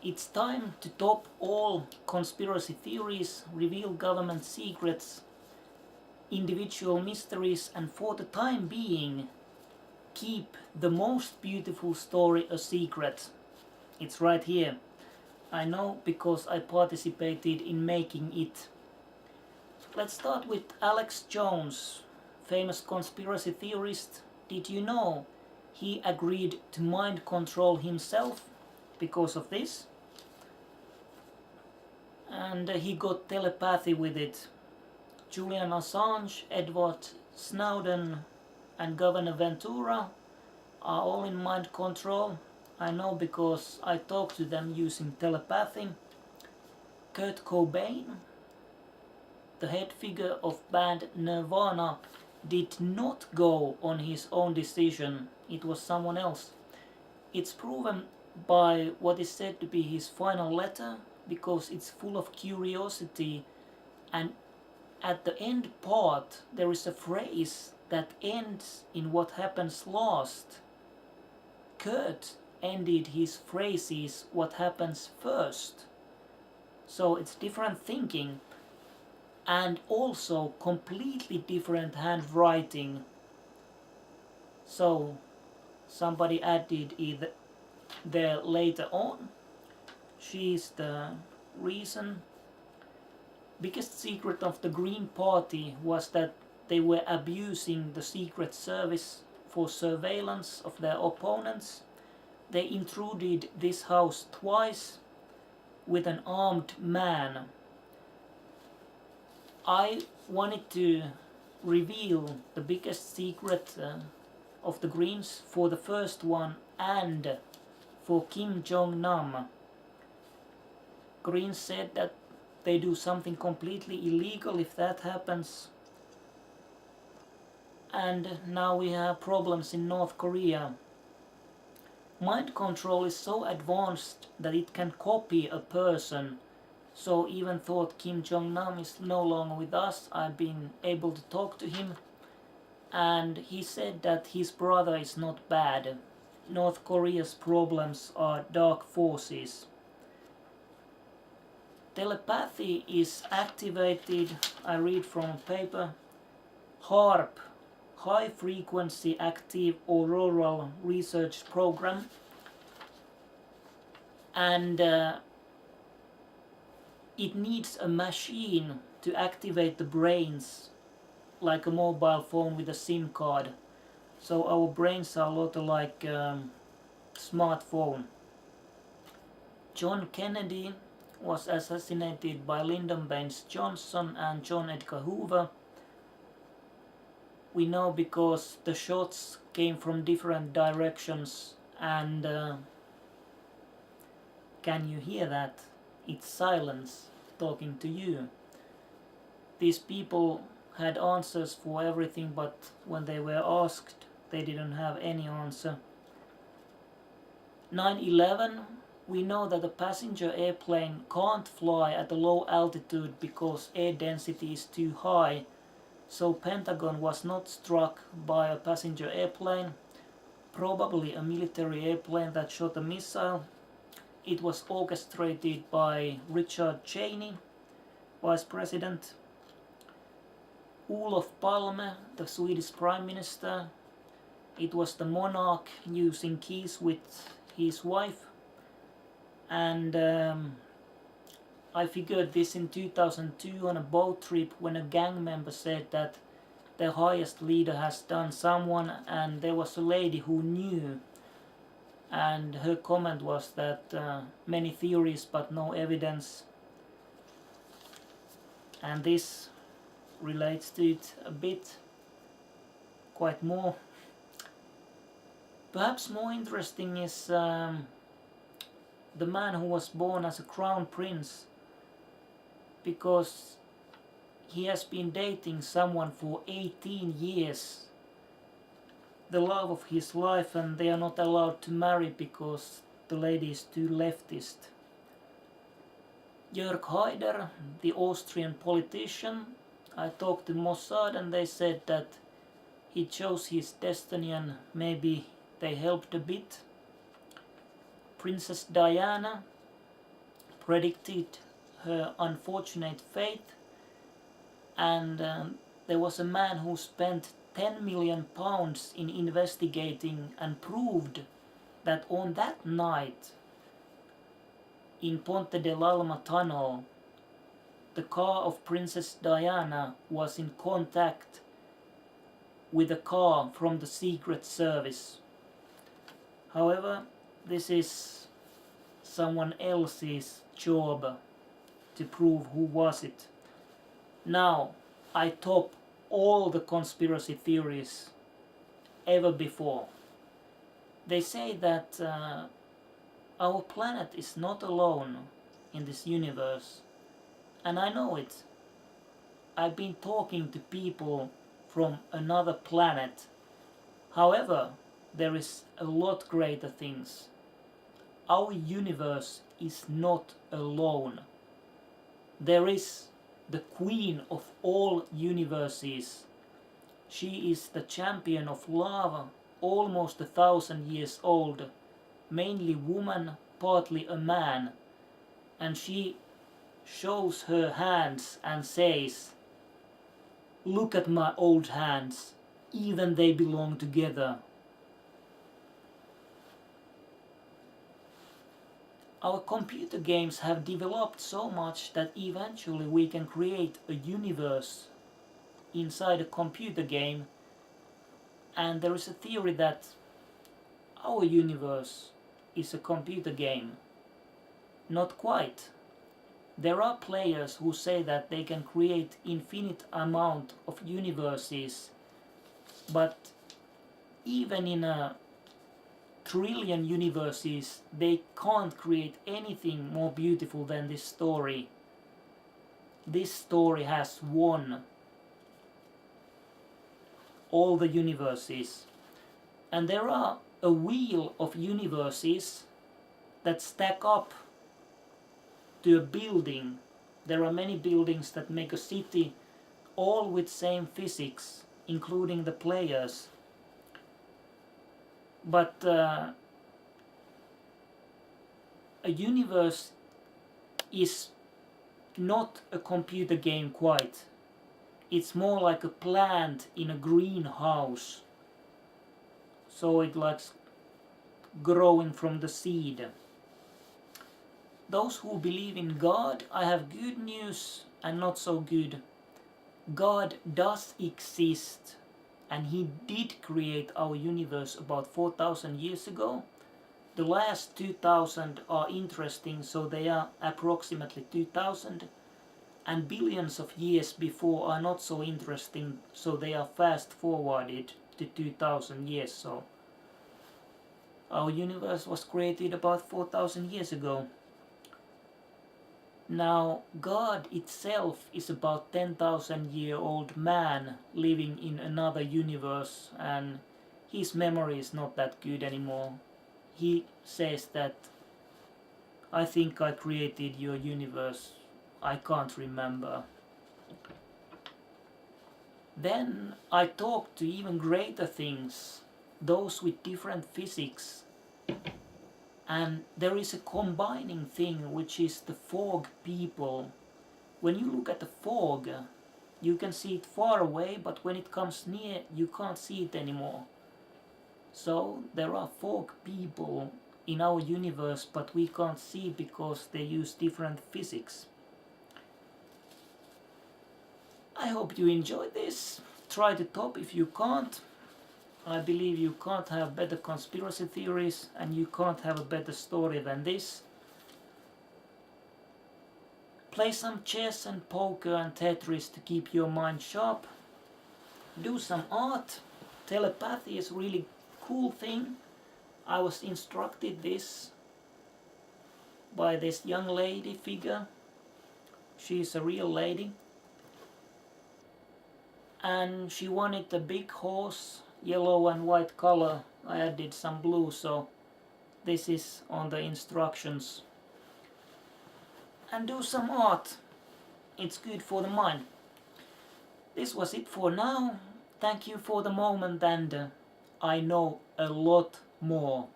It's time to top all conspiracy theories, reveal government secrets, individual mysteries, and for the time being, keep the most beautiful story a secret. It's right here. I know because I participated in making it. Let's start with Alex Jones, famous conspiracy theorist. Did you know he agreed to mind control himself because of this? And he got telepathy with it. Julian Assange, Edward Snowden, and Governor Ventura are all in mind control. I know because I talked to them using telepathy. Kurt Cobain, the head figure of band Nirvana, did not go on his own decision. It was someone else. It's proven by what is said to be his final letter because it's full of curiosity, and at the end part there is a phrase that ends in what happens last. Kurt ended his phrases what happens first. So it's different thinking and also completely different handwriting. So somebody added it there later on. She's the reason. Biggest secret of the Green Party was that they were abusing the Secret Service for surveillance of their opponents. They intruded this house twice with an armed man. I wanted to reveal the biggest secret of the Greens for the first one and for Kim Jong-nam. Greens said that they do something completely illegal if that happens. And now we have problems in North Korea. Mind control is so advanced that it can copy a person. So even though Kim Jong-nam is no longer with us, I've been able to talk to him. And he said that his brother is not bad. North Korea's problems are dark forces. Telepathy is activated, I read from paper, HARP, High Frequency Active Auroral Research Program, and it needs a machine to activate the brains, like a mobile phone with a SIM card. So our brains are a lot like smartphone. John Kennedy was assassinated by Lyndon Baines Johnson and John Edgar Hoover. We know because the shots came from different directions, and can you hear that? It's silence talking to you. These people had answers for everything, but when they were asked, they didn't have any answer. 9/11, we know that a passenger airplane can't fly at a low altitude because air density is too high. So Pentagon was not struck by a passenger airplane, probably a military airplane that shot a missile. It was orchestrated by Richard Cheney, Vice President. Olof Palme, the Swedish Prime Minister. It was the monarch using keys with his wife. And I figured this in 2002 on a boat trip when a gang member said that their highest leader has done someone, and there was a lady who knew, and her comment was that many theories but no evidence, and this relates to it a bit, quite more. Perhaps more interesting is the man who was born as a crown prince, because he has been dating someone for 18 years, the love of his life, and they are not allowed to marry because the lady is too leftist. Jörg Haider, the Austrian politician, I talked to Mossad and they said that he chose his destiny and maybe they helped a bit. Princess Diana, predicted her unfortunate fate, and there was a man who spent 10 million pounds in investigating and proved that on that night in Ponte dell'Alma tunnel, the car of Princess Diana was in contact with a car from the Secret Service. However, this is someone else's job to prove who was it. Now, I top all the conspiracy theories ever before. They say that our planet is not alone in this universe, and I know it. I've been talking to people from another planet. However, there is a lot greater things. Our universe is not alone. There is the queen of all universes. She is the champion of love, almost 1,000 years old, mainly woman, partly a man, and she shows her hands and says, "Look at my old hands, even they belong together." Our computer games have developed so much that eventually we can create a universe inside a computer game, and there is a theory that our universe is a computer game. Not quite. There are players who say that they can create infinite amount of universes, but even in a trillion universes, they can't create anything more beautiful than this story. This story has won all the universes. And there are a wheel of universes that stack up to a building. There are many buildings that make a city, all with same physics, including the players. But a universe is not a computer game quite. It's more like a plant in a greenhouse. So it likes growing from the seed. Those who believe in God, I have good news and not so good. God does exist, and he did create our universe about 4,000 years ago. The last 2,000 are interesting, so they are approximately 2,000, and billions of years before are not so interesting, so they are fast forwarded to 2,000 years. So our universe was created about 4,000 years ago. Now, God itself is about 10,000-year-old man living in another universe, and his memory is not that good anymore. He says that, "I think I created your universe. I can't remember." Then I talked to even greater things, those with different physics. And there is a combining thing, which is the fog people. When you look at the fog, you can see it far away, but when it comes near, you can't see it anymore. So there are fog people in our universe, but we can't see because they use different physics. I hope you enjoyed this. Try to top if you can't. I believe you can't have better conspiracy theories, and you can't have a better story than this. Play some chess and poker and Tetris to keep your mind sharp. Do some art. Telepathy is a really cool thing. I was instructed this by this young lady figure. She's a real lady. And she wanted a big horse, yellow and white color. I added some blue, so this is on the instructions. And do some art. It's good for the mind. This was it for now. Thank you for the moment, and I know a lot more.